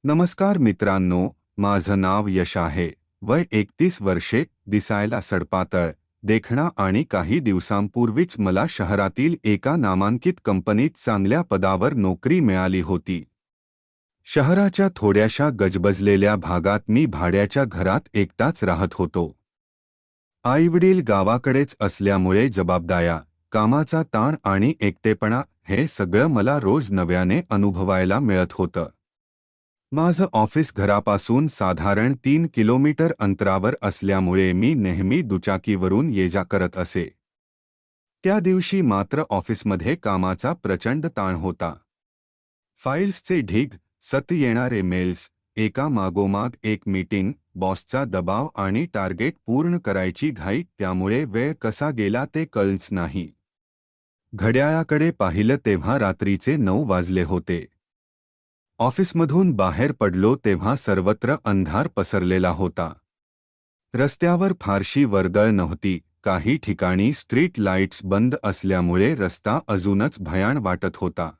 नमस्कार मित्रांनो, माझं नाव यश आहे. वय 31 वर्षे, दिसायला सडपातळ, देखणा आणि काही दिवसांपूर्वीच मला शहरातील एका नामांकित कंपनीत चांगल्या पदावर नोकरी मिळाली होती. शहराच्या थोड्याशा गजबजलेल्या भागात मी भाड्याच्या घरात एकटाच राहत होतो. आईवडील गावाकडेच असल्यामुळे जबाबदाऱ्या, कामाचा ताण आणि एकटेपणा हे सगळं मला रोज नव्याने अनुभवायला मिळत होतं. माझं ऑफिस घरापासून साधारण 3 किलोमीटर अंतरावर असल्यामुळे मी नेहमी दुचाकीवरून ये-जा करत असे. त्या दिवशी मात्र ऑफिसमध्ये कामाचा प्रचंड ताण होता. फाईल्सचे ढीग, सतत येणारे मेल्स, एका मागोमाग एक मीटिंग, बॉसचा दबाव आणि टार्गेट पूर्ण करायची घाई, त्यामुळे वेळ कसा गेला ते कळलंच नाही. घड्याळाकडे पाहिलं तेव्हा रात्रीचे 9 वाजले होते. ऑफिसमधून बाहेर पडलो तेव्हा सर्वत्र अंधार पसरलेला होता. रस्त्यावर फारशी वर्दळ नव्हती, काही ठिकाणी स्ट्रीट लाईट्स बंद असल्यामुळे रस्ता अजूनच भयाण वाटत होता.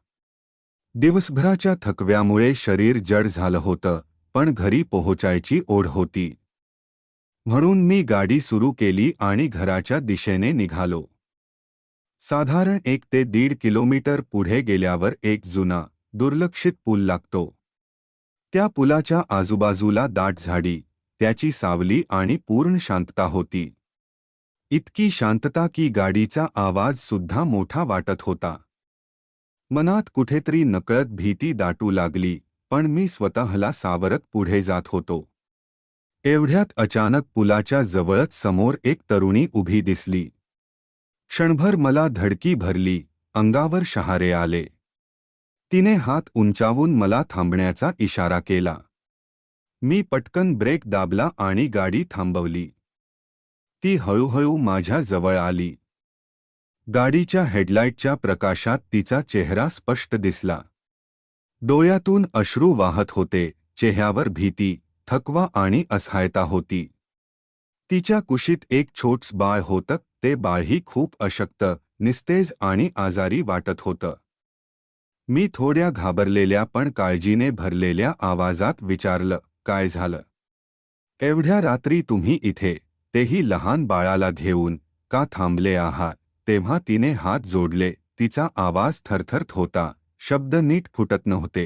दिवसभराच्या थकव्यामुळे शरीर जड झालं होतं, पण घरी पोहोचायची ओढ होती. म्हणून मी गाडी सुरू केली आणि घराच्या दिशेने निघालो. साधारण 1 ते 1.5 किलोमीटर पुढे गेल्यावर एक जुना, दुर्लक्षित पूल लागतो. त्या पुलाच्या आजूबाजूला दाट झाडी, त्याची सावली आणि पूर्ण शांतता होती. इतकी शांतता की गाडीचा आवाज सुद्धा मोठा वाटत होता. मनात कुठेतरी नकळत भीती दाटू लागली, पण मी स्वतःला सावरत पुढे जात होतो. एवढ्यात अचानक पुलाच्या जवळच समोर एक तरुणी उभी दिसली. क्षणभर मला धडकी भरली, अंगावर शहारे आले. तिने हात उंचावून मला थांबण्याचा इशारा केला. मी पटकन ब्रेक दाबला आणि गाडी थांबवली. ती हळूहळू माझ्या जवळ आली. गाडीच्या हेडलाईटच्या प्रकाशात तिचा चेहरा स्पष्ट दिसला. डोळ्यातून अश्रू वाहत होते, चेहऱ्यावर भीती, थकवा आणि असहायता होती. तिच्या कुशीत एक छोटं बाळ होतं, ते बाळही खूप अशक्त, निस्तेज आणि आजारी वाटत होतं. मी थोड्या घाबरलेल्या पण काळजीने भरलेल्या आवाजात विचारलं, काय झालं? एवढ्या रात्री तुम्ही इथे, तेही लहान बाळाला घेऊन, का थांबले आहात? तेव्हा तिने हात जोडले, तिचा आवाज थरथरत होता, शब्द नीट फुटत नव्हते.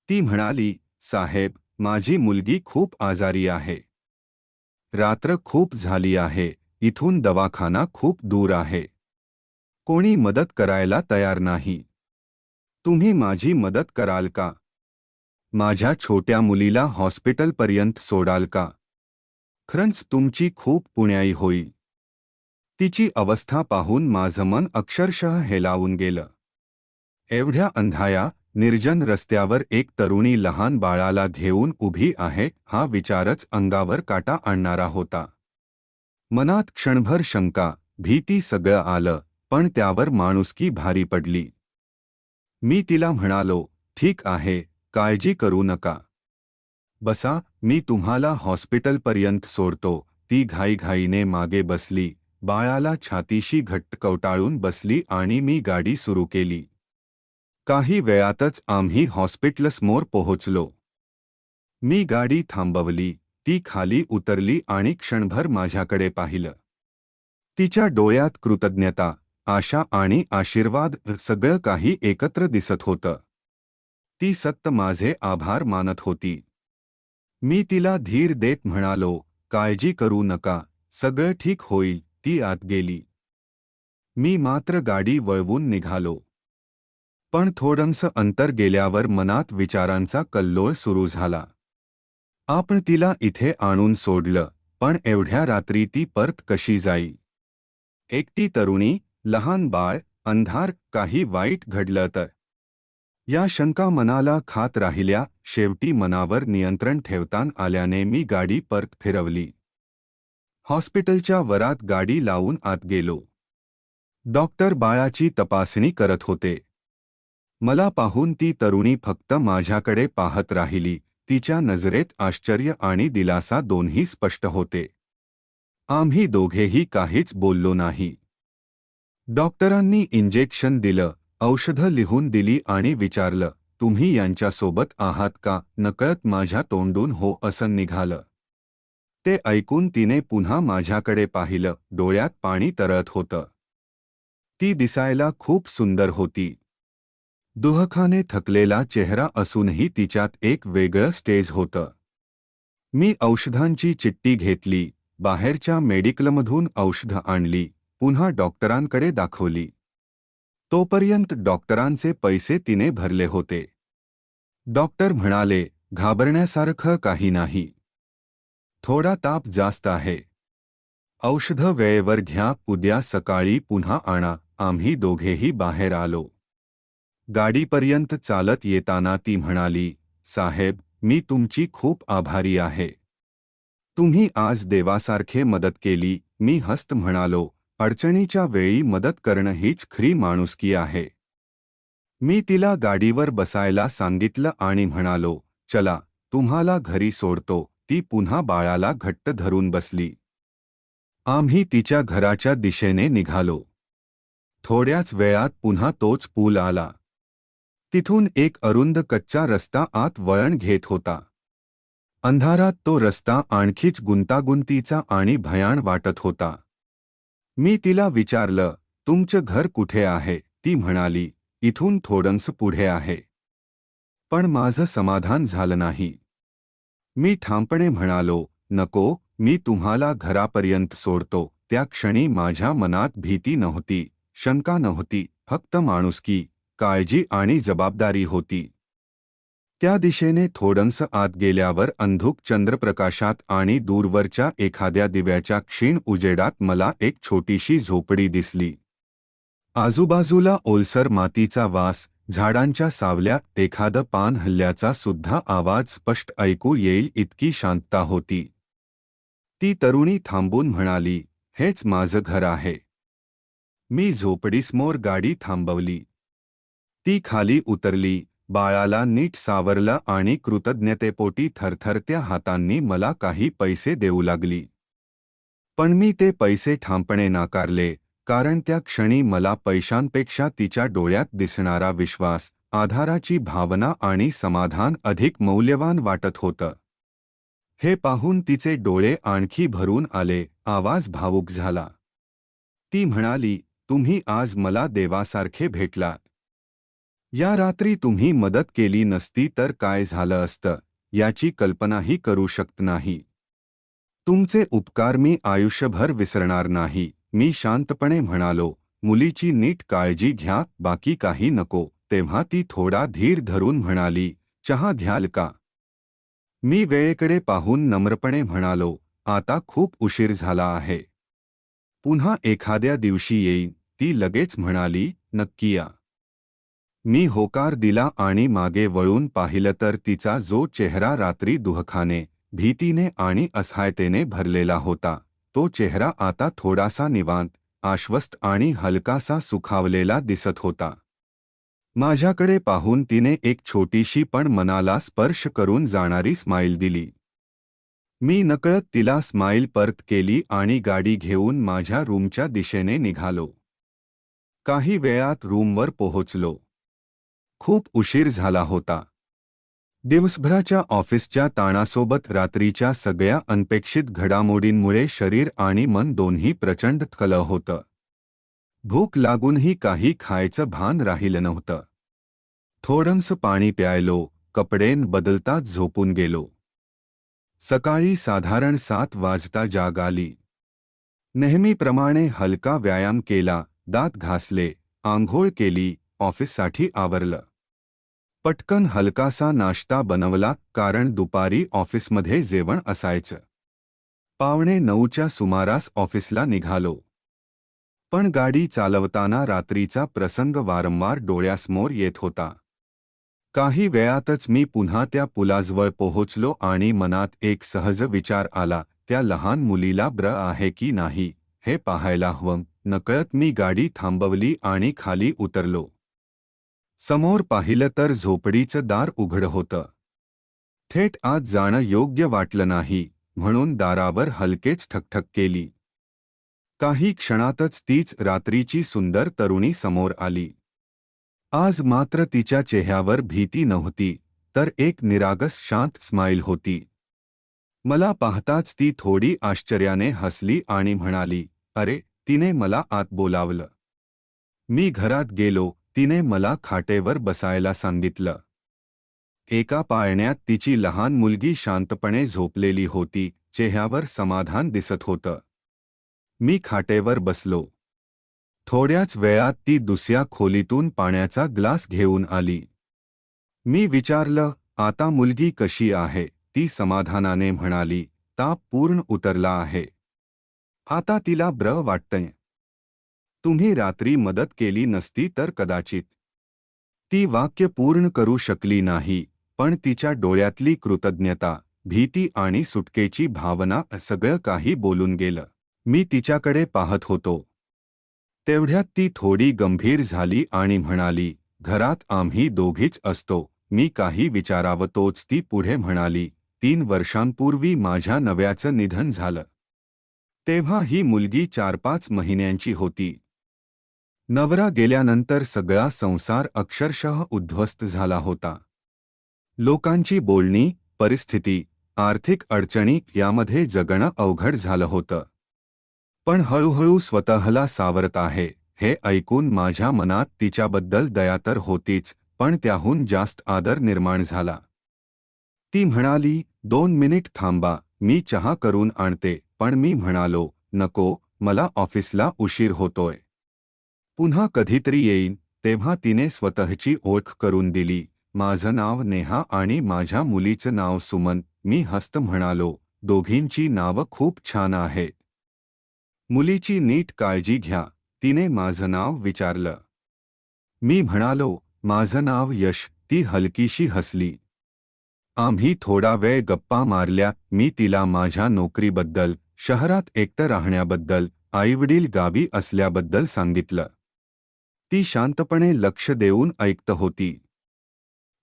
ती म्हणाली, साहेब, माझी मुलगी खूप आजारी आहे. रात्र खूप झाली आहे, इथून दवाखाना खूप दूर आहे. कोणी मदत करायला तयार नाही. तुम्ही माझी मदत कराल का? माझ्या छोट्या मुलीला हॉस्पिटलपर्यंत सोडाल का? खरंच तुमची खूप पुण्याई होईल. तिची अवस्था पाहून माझं मन अक्षरशः हेलावून गेलं. एवढ्या अंधाया, निर्जन रस्त्यावर एक तरुणी लहान बाळाला घेऊन उभी आहे, हा विचारच अंगावर काटा आणणारा होता. मनात क्षणभर शंका, भीती सगळं आलं, पण त्यावर माणुसकी भारी पडली. मी तिला म्हणालो, ठीक आहे, काळजी करू नका. बसा, मी तुम्हाला हॉस्पिटलपर्यंत सोडतो. ती घाईघाईने मागे बसली, बाळाला छातीशी घट्ट कवटाळून बसली आणि मी गाडी सुरू केली. काही वेळातच आम्ही हॉस्पिटलसमोर पोहोचलो. मी गाडी थांबवली, ती खाली उतरली आणि क्षणभर माझ्याकडे पाहिलं. तिच्या डोळ्यात कृतज्ञता, आशा आणि आशीर्वाद सगळं काही एकत्र दिसत होतं. ती सतत माझे आभार मानत होती. मी तिला धीर देत म्हणालो, काळजी करू नका, सगळं ठीक होईल. ती आत गेली. मी मात्र गाडी वळवून निघालो. पण थोडंसं अंतर गेल्यावर मनात विचारांचा कल्लोळ सुरू झाला. आपण तिला इथे आणून सोडलं, पण एवढ्या रात्री ती परत कशी जाईल? एकटी तरुणी, लहान बाळ, अंधार, काही वाईट घडलं तर? या शंका मनाला खात राहिल्या. शेवटी मनावर नियंत्रण ठेवता आल्याने मी गाडी परत फिरवली. हॉस्पिटलच्या वरात गाडी लावून आत गेलो. डॉक्टर बाळाची तपासणी करत होते. मला पाहून ती तरुणी फक्त माझ्याकडे पाहत राहिली. तिच्या नजरेत आश्चर्य आणि दिलासा दोन्ही स्पष्ट होते. आम्ही दोघेही काहीच बोललो नाही. डॉक्टरांनी इंजेक्शन दिलं, औषधं लिहून दिली आणि विचारलं, तुम्ही यांच्यासोबत आहात का? नकळत माझ्या तोंडून हो असं निघालं. ते ऐकून तिने पुन्हा माझ्याकडे पाहिलं. डोळ्यात पाणी तरळत होतं. ती दिसायला खूप सुंदर होती. दुःखाने थकलेला चेहरा असूनही तिच्यात एक वेगळं स्टेज होतं. मी औषधांची चिठ्ठी घेतली, बाहेरच्या मेडिकलमधून औषधं आणली, पुन्हा डॉक्टरांकडे दाखवली. तोपर्यंत डॉक्टरांचे पैसे तिने भरले होते. डॉक्टर म्हणाले, घाबरण्यासारखं काही नाही. थोडा ताप जास्त आहे. औषधं वेळेवर घ्या, उद्या सकाळी पुन्हा आणा. आम्ही दोघेही बाहेर आलो. गाडीपर्यंत चालत येताना ती म्हणाली, साहेब, मी तुमची खूप आभारी आहे. तुम्ही आज देवासारखे मदत केली. मी हसत म्हणालो, अडचणीच्या वेळी मदत करणं हीच खरी माणुसकी आहे. मी तिला गाडीवर बसायला सांगितलं आणि म्हणालो, चला, तुम्हाला घरी सोडतो. ती पुन्हा बाळाला घट्ट धरून बसली. आम्ही तिच्या घराच्या दिशेने निघालो. थोड्याच वेळात पुन्हा तोच पूल आला. तिथून एक अरुंद कच्चा रस्ता आत वळण घेत होता. अंधारात तो रस्ता आणखीच गुंतागुंतीचा आणि भयाण वाटत होता. मी तिला विचारलं, तुमचं घर कुठे आहे? ती म्हणाली, इथून थोडंसं पुढे आहे. पण माझं समाधान झालं नाही. मी ठामपणे म्हणालो, नको, मी तुम्हाला घरापर्यंत सोडतो. त्या क्षणी माझ्या मनात भीती नव्हती, शंका नव्हती, फक्त माणुसकी, काळजी आणि जबाबदारी होती. त्या दिशेने थोडंसं आत गेल्यावर अंधुक चंद्रप्रकाशात आणि दूरवरच्या एखाद्या दिव्याच्या क्षीण उजेडात मला एक छोटीशी झोपडी दिसली. आजूबाजूला ओलसर मातीचा वास, झाडांच्या सावल्यात एखादं पान हलल्याचा सुद्धा आवाज स्पष्ट ऐकू येईल इतकी शांतता होती. ती तरुणी थांबून म्हणाली, हेच माझं घर आहे. मी झोपडीसमोर गाडी थांबवली. ती खाली उतरली, बाळाला नीट सावरलं आणि कृतज्ञतेपोटी थरथरत्या हातांनी मला काही पैसे देऊ लागली. पण मी ते पैसे ठामपणे नाकारले, कारण त्या क्षणी मला पैशांपेक्षा तिच्या डोळ्यात दिसणारा विश्वास, आधाराची भावना आणि समाधान अधिक मौल्यवान वाटत होतं. हे पाहून तिचे डोळे आणखी भरून आले, आवाज भावुक झाला. ती म्हणाली, तुम्ही आज मला देवासारखे भेटलात. या रात्री तुम्ही मदत केली नसती तर काय झालं असतं, याची कल्पनाही करू शकत नाही. तुमचे उपकार मी आयुष्यभर विसरणार नाही. मी शांतपणे म्हणालो, मुलीची नीट काळजी घ्या, बाकी काही नको. तेव्हा ती थोडा धीर धरून म्हणाली, चहा घ्याल का? मी वेळेकडे पाहून नम्रपणे म्हणालो, आता खूप उशीर झाला आहे. पुन्हा एखाद्या दिवशी येईन. ती लगेच म्हणाली, नक्की या. मी होकार दिला आणि मागे वळून पाहिलं तर तिचा जो चेहरा रात्री दुःखाने, भीतीने आणि असहायतेने भरलेला होता, तो चेहरा आता थोडासा निवांत, आश्वस्त आणि हलकासा सुखावलेला दिसत होता. माझ्याकडे पाहून तिने एक छोटीशी पण मनाला स्पर्श करून जाणारी स्माईल दिली. मी नकळत तिला स्माईल परत केली आणि गाडी घेऊन माझ्या रूमच्या दिशेने निघालो. काही वेळात रूमवर पोहोचलो. खूप उशीर झाला होता. दिवसभराच्या ऑफिसच्या ताणासोबत रात्रीच्या सगळ्या अनपेक्षित घडामोडींमुळे शरीर आणि मन दोन्ही प्रचंड थकलं होतं. भूक लागूनही काही खायचं भान राहिलं नव्हतं. थोडंसं पाणी प्यायलो, कपडे बदलताच झोपून गेलो. सकाळी साधारण 7 वाजता जाग आली. नेहमीप्रमाणे हलका व्यायाम केला, दात घासले, आंघोळ केली, ऑफिससाठी आवरलं. पटकन हलकासा नाश्ता बनवला, कारण दुपारी ऑफिसमध्ये जेवण असायचं. 8:45च्या सुमारास ऑफिसला निघालो. पण गाडी चालवताना रात्रीचा प्रसंग वारंवार डोळ्यासमोर येत होता. काही वेळातच मी पुन्हा त्या पुलाजवळ पोहोचलो आणि मनात एक सहज विचार आला, त्या लहान मुलीला ब्र आहे की नाही, हे पाहायला हवं. नकळत मी गाडी थांबवली आणि खाली उतरलो. समोर पाहिलं तर झोपडीचं दार उघड होतं. थेट आत जाणं योग्य वाटलं नाही, म्हणून दारावर हलकेच ठकठक केली. काही क्षणातच तीच रात्रीची सुंदर तरुणी समोर आली. आज मात्र तिच्या चेहऱ्यावर भीती नव्हती, तर एक निरागस शांत स्माईल होती. मला पाहताच ती थोडी आश्चर्याने हसली आणि म्हणाली, "अरे, तिने मला आत बोलावलं." मी घरात गेलो, तिने मला खाटेवर बसायला सांगितलं. एका पाळण्यात तिची लहान मुलगी शांतपणे झोपलेली होती, चेहऱ्यावर समाधान दिसत होतं. मी खाटेवर बसलो. थोड्याच वेळात ती दुसऱ्या खोलीतून पाण्याचा ग्लास घेऊन आली. मी विचारलं, "आता मुलगी कशी आहे?" ती समाधानाने म्हणाली, "ताप पूर्ण उतरला आहे. आता तिला बरं वाटतंय. तुम्ही रात्री मदत केली नसती तर कदाचित." ती वाक्य पूर्ण करू शकली नाही, पण तिच्या डोळ्यातली कृतज्ञता, भीती आणि सुटकेची भावना सगळं काही बोलून गेलं. मी तिच्याकडे पाहत होतो. तेवढ्यात ती थोडी गंभीर झाली आणि म्हणाली, "घरात आम्ही दोघीच असतो." मी काही विचारावं तोच ती पुढे म्हणाली, "3 वर्षांपूर्वी माझ्या नव्याचं निधन झालं. तेव्हा ही मुलगी 4-5 महिन्यांची होती. नवरा गेल्यानंतर सगळा संसार अक्षरशः उद्ध्वस्त झाला होता. लोकांची बोलणी, परिस्थिती, आर्थिक अडचणी यामध्ये जगणं अवघड झालं होतं. पण हळूहळू स्वतःला सावरत आहे, हे ऐकून माझ्या मनात तिच्याबद्दल दया तर होतीच, पण त्याहून जास्त आदर निर्माण झाला." ती म्हणाली, "2 मिनिट थांबा, मी चहा करून आणते." पण मी म्हणालो, "नको, मला ऑफिसला उशीर होतोय. पुन्हा कधीतरी येईन." तेव्हा तिने स्वतःची ओळख करून दिली. "माझं नाव नेहा आणि माझ्या मुलीचं नाव सुमन." मी हसत म्हणालो, "दोघींची नावं खूप छान आहेत. मुलीची नीट काळजी घ्या." तिने माझं नाव विचारलं. मी म्हणालो, "माझं नाव यश." ती हलकीशी हसली. आम्ही थोडा वेळ गप्पा मारल्या. मी तिला माझ्या नोकरीबद्दल, शहरात एकटं राहण्याबद्दल, आईवडील गावी असल्याबद्दल सांगितलं. ती शांतपणे लक्ष देऊन ऐकत होती.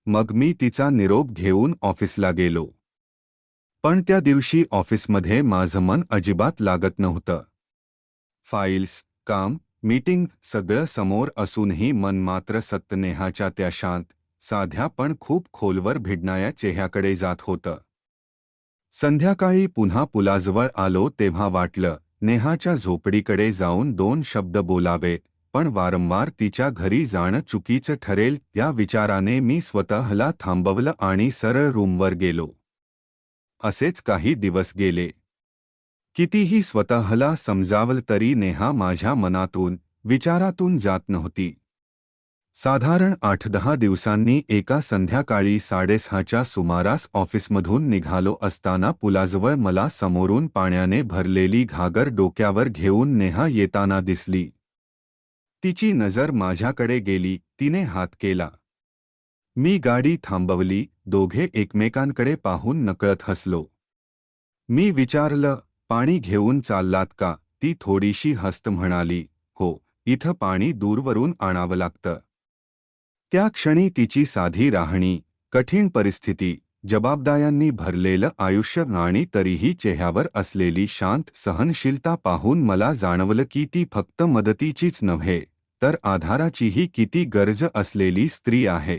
मग मी तिचा निरोप घेऊन ऑफिसला गेलो. पण त्या दिवशी ऑफिसमध्ये माझं मन अजिबात लागत नव्हतं. फाईल्स, काम, मीटिंग सगळं समोर असूनही मन मात्र सत्य नेहाच्या त्या शांत, साध्या पण खूप खोलवर भिडणाऱ्या चेहऱ्याकडे जात होतं. संध्याकाळी पुन्हा पुलाजवळ आलो तेव्हा वाटलं, नेहाच्या झोपडीकडे जाऊन 2 शब्द बोलावेत, पण वारंवार तिच्या घरी जाणं चुकीचं ठरेल या विचाराने मी स्वतःला थांबवलं आणि सरळ रूमवर गेलो. असेच काही दिवस गेले. कितीही स्वतःला समजावलं तरी नेहा माझ्या मनातून, विचारातून जात नव्हती. साधारण 8-10 दिवसांनी एका संध्याकाळी 6:30च्या सुमारास ऑफिसमधून निघालो असताना पुलाजवळ मला समोरून पाण्याने भरलेली घागर डोक्यावर घेऊन नेहा येताना दिसली. तिची नजर माझ्याकडे गेली, तिने हात केला. मी गाडी थांबवली, दोघे एकमेकांकडे पाहून नकळत हसलो. मी विचारलं, "पाणी घेऊन चाललात का?" ती थोडीशी हसत म्हणाली, "हो, इथं पाणी दूरवरून आणावं लागतं." त्या क्षणी तिची साधी राहणी, कठीण परिस्थिती, जबाबदाऱ्यांनी भरलेलं आयुष्य आणि तरीही चेहऱ्यावर असलेली शांत सहनशीलता पाहून मला जाणवलं की ती फक्त मदतीचीच नव्हे, तर आधाराचीही किती गरज असलेली स्त्री आहे.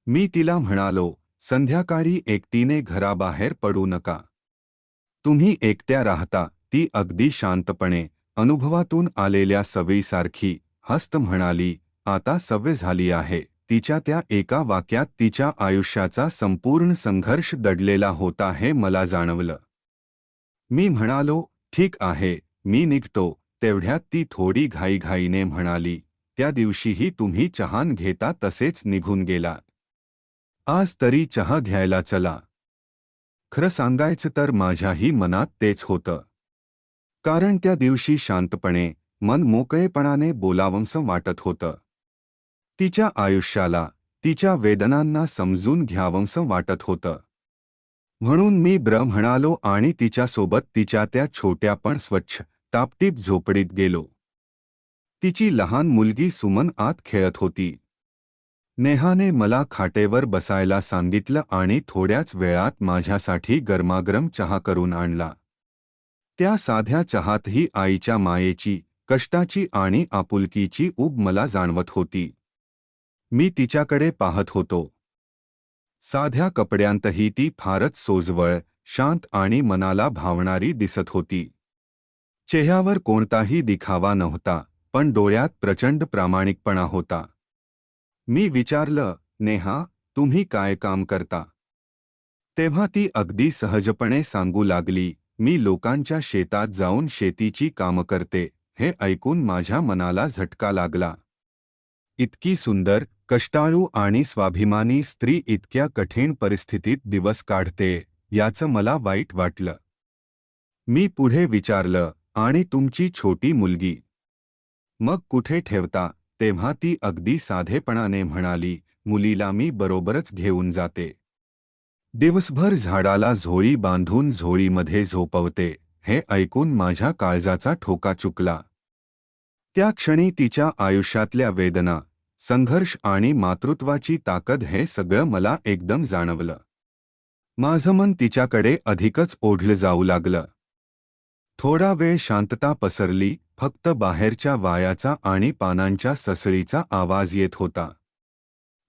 मी तिला म्हणालो, "संध्याकाळी एकटीने घराबाहेर पडू नका. तुम्ही एकट्या राहता." ती अगदी शांतपणे, अनुभवातून आलेल्या सवयीसारखी, हसत म्हणाली, "आता सवय झाली आहे." तिच्या त्या एका वाक्यात तिच्या आयुष्याचा संपूर्ण संघर्ष दडलेला होता हे मला जाणवलं. मी म्हणालो, "ठीक आहे, मी निघतो." तेवढ्यात ती थोडी घाईघाईने म्हणाली, "त्या दिवशीही तुम्ही चहा घेता तसेच निघून गेलात. आज तरी चहा घ्यायला चला." खरं सांगायचं तर माझ्याही मनात तेच होतं. कारण त्या दिवशी शांतपणे, मन मोकळेपणाने बोलावंसं वाटत होतं. तिच्या आयुष्याला, तिच्या वेदनांना समजून घ्यावंसं वाटत होतं. म्हणून मी म्हणालो आणि तिच्यासोबत तिच्या त्या छोट्या पण स्वच्छ, टापटीप झोपडीत गेलो. तिची लहान मुलगी सुमन आत खेळत होती. नेहाने मला खाटेवर बसायला सांगितलं आणि थोड्याच वेळात माझ्यासाठी गरमागरम चहा करून आणला. त्या साध्या चहातही आईच्या मायेची, कष्टाची आणि आपुलकीची ऊब मला जाणवत होती. मी तिच्याकडे पाहत होतो. साध्या कपड्यांतही ती फारच सोजवळ, शांत आणि मनाला भावणारी दिसत होती. चेहऱ्यावर कोणताही दिखावा नव्हता, पण डोळ्यात प्रचंड प्रामाणिकपणा होता. मी विचारलं, नेहा, तुम्ही काय काम करता? तेव्हा ती अगदी सहजपणे सांगू लागली, मी लोकांच्या शेतात जाऊन शेतीची कामं करते. हे ऐकून माझ्या मनाला झटका लागला. इतकी सुंदर, कष्टाळू आणि स्वाभिमानी स्त्री इतक्या कठीण परिस्थितीत दिवस काढते, याचं मला वाईट वाटलं. मी पुढे विचारलं, आणि तुमची छोटी मुलगी मग कुठे ठेवता? तेव्हा ती अगदी साधेपणाने म्हणाली, मुलीला मी बरोबरच घेऊन जाते. दिवसभर झाडाला झोळी बांधून झोळीमध्ये झोपवते. हे ऐकून माझ्या काळजाचा ठोका चुकला. त्या क्षणी तिच्या आयुष्यातल्या वेदना, संघर्ष आणि मातृत्वाची ताकद हे सगळं मला एकदम जाणवलं. माझं मन तिच्याकडे अधिकच ओढलं जाऊ लागलं. थोडा वेळ शांतता पसरली, फक्त बाहेरच्या वायाचा आणि पानांच्या ससळीचा आवाज येत होता.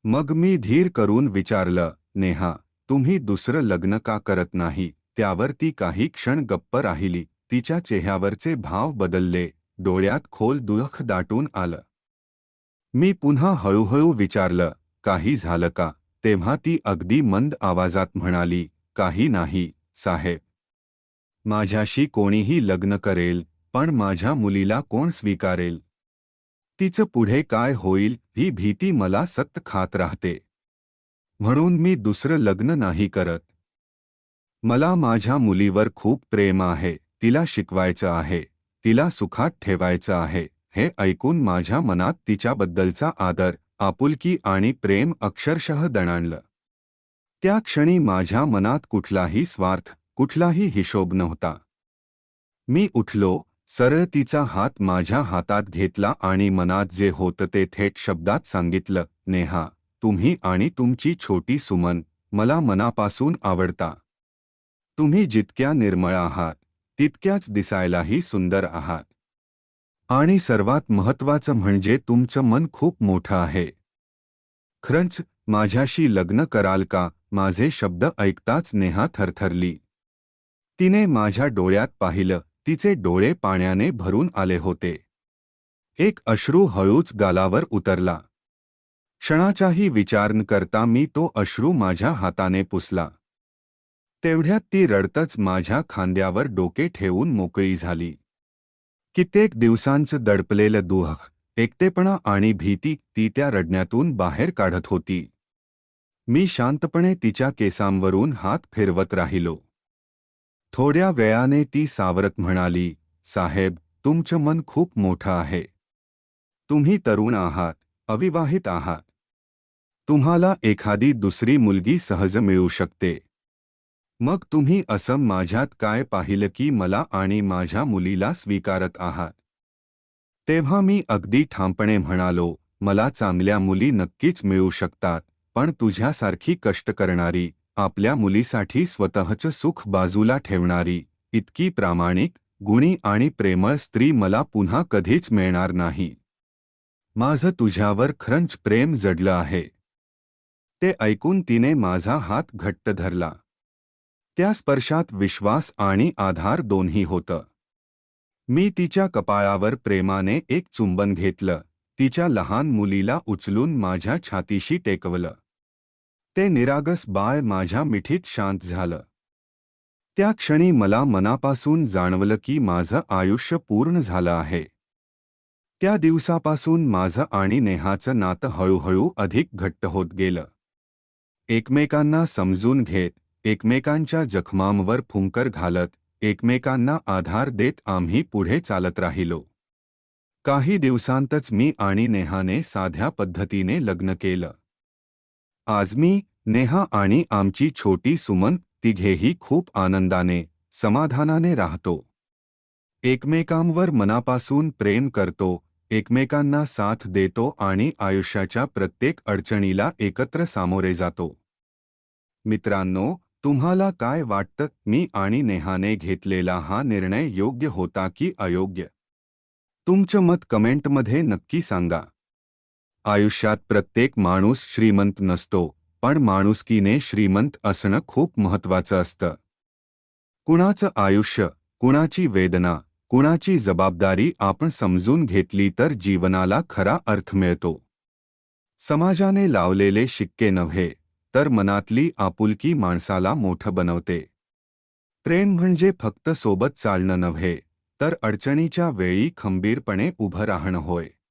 मग मी धीर करून विचारलं, नेहा, तुम्ही दुसरं लग्न का करत नाही? त्यावर ती काही क्षण गप्प राहिली. तिच्या चेहऱ्यावरचे भाव बदलले, डोळ्यात खोल दुःख दाटून आलं. मी पुन्हा हळूहळू विचारलं, काही झालं का? तेव्हा ती अगदी मंद आवाजात म्हणाली, काही नाही, साहेब. माझ्याशी कोणीही लग्न करेल, पण माझ्या मुलीला कोण स्वीकारेल? तिचं पुढे काय होईल ही भीती मला सतत खात राहते. म्हणून मी दुसरं लग्न नाही करत. मला माझ्या मुलीवर खूप प्रेम आहे, तिला शिकवायचं आहे, तिला सुखात ठेवायचं आहे. हे ऐकून माझ्या मनात तिच्याबद्दलचा आदर, आपुलकी आणि प्रेम अक्षरशः दणाणलं. त्या क्षणी माझ्या मनात कुठलाही स्वार्थ, कुठलाही हिशोब नव्हता. मी उठलो, सरळ तिचा हात माझ्या हातात घेतला आणि मनात जे होतं ते थेट शब्दात सांगितलं, नेहा, तुम्ही आणि तुमची छोटी सुमन मला मनापासून आवडता. तुम्ही जितक्या निर्मळ आहात, तितक्याच दिसायलाही सुंदर आहात. आणि सर्वात महत्त्वाचं म्हणजे तुमचं मन खूप मोठं आहे. खरंच माझ्याशी लग्न कराल का? माझे शब्द ऐकताच नेहा थरथरली. तिने माझ्या डोळ्यात पाहिलं, तिचे डोळे पाण्याने भरून आले होते. एक अश्रू हळूच गालावर उतरला. क्षणाचाही विचार न करता मी तो अश्रू माझ्या हाताने पुसला. तेवढ्यात ती रडतच माझ्या खांद्यावर डोके ठेवून मोकळी झाली. कित्येक दिवसांचं दडपलेलं दुःख, एकटेपणा आणि भीती ती त्या रडण्यातून बाहेर काढत होती. मी शांतपणे तिच्या केसांवरून हात फिरवत राहिलो. थोड्या वेळाने ती सावरत म्हणाली, साहेब, तुमचं मन खूप मोठं आहे. तुम्ही तरुण आहात, अविवाहित आहात. तुम्हाला एखादी दुसरी मुलगी सहज मिळू शकते. मग तुम्ही असं माझ्यात काय पाहिलं की मला आणि माझ्या मुलीला स्वीकारत आहात? तेव्हा मी अगदी ठामपणे म्हणालो, मला चांगल्या मुली नक्कीच मिळू शकतात, पण तुझ्यासारखी कष्ट करणारी, आपल्या मुलीसाठी स्वतःचं सुख बाजूला ठेवणारी, इतकी प्रामाणिक, गुणी आणि प्रेमळ स्त्री मला पुन्हा कधीच मिळणार नाही. माझं तुझ्यावर खरंच प्रेम जडलं आहे. ते ऐकून तिने माझा हात घट्ट धरला. त्या स्पर्शात विश्वास आणि आधार दोन्ही होतं. मी तिच्या कपाळावर प्रेमाने एक चुंबन घेतलं, तिच्या लहान मुलीला उचलून माझ्या छातीशी टेकवलं. ते निरागस बाळ माझ्या मिठीत शांत झालं. त्या क्षणी मला मनापासून जाणवलं की माझं आयुष्य पूर्ण झालं आहे. त्या दिवसापासून माझं आणि नेहाचं नातं हळूहळू अधिक घट्ट होत गेलं. एकमेकांना समजून घेत, एकमेकांच्या जखमांवर फुंकर घालत, एकमेकांना आधार देत आम्ही पुढे चालत राहिलो. काही दिवसांतच मी आणि नेहाने साध्या पद्धतीने लग्न केलं. आज मी, नेहा आणि आमची छोटी सुमन तिघेही खूप आनंदाने, समाधानाने राहतो. एकमेकांवर मनापासून प्रेम करतो, एकमेकांना साथ देतो आणि आयुष्याच्या प्रत्येक अडचणीला एकत्र सामोरे जातो. मित्रांनो, तुम्हाला काय वाटतं, मी आणि नेहाने घेतलेला हा निर्णय योग्य होता की अयोग्य? तुमचं मत कमेंटमध्ये नक्की सांगा. आयुष्यात प्रत्येक माणूस श्रीमंत नसतो, पण माणुसकीने श्रीमंत असणं खूप महत्त्वाचं असतं. कुणाचं आयुष्य, कुणाची वेदना, कुणाची जबाबदारी आपण समजून घेतली तर जीवनाला खरा अर्थ मिळतो. समाजाने लावलेले शिक्के नव्हे, तर मनातली आपुलकी माणसाला मोठं बनवते. प्रेम म्हणजे फक्त सोबत चालणं नव्हे, तर अडचणीच्या वेळी खंबीरपणे उभं राहणं होय.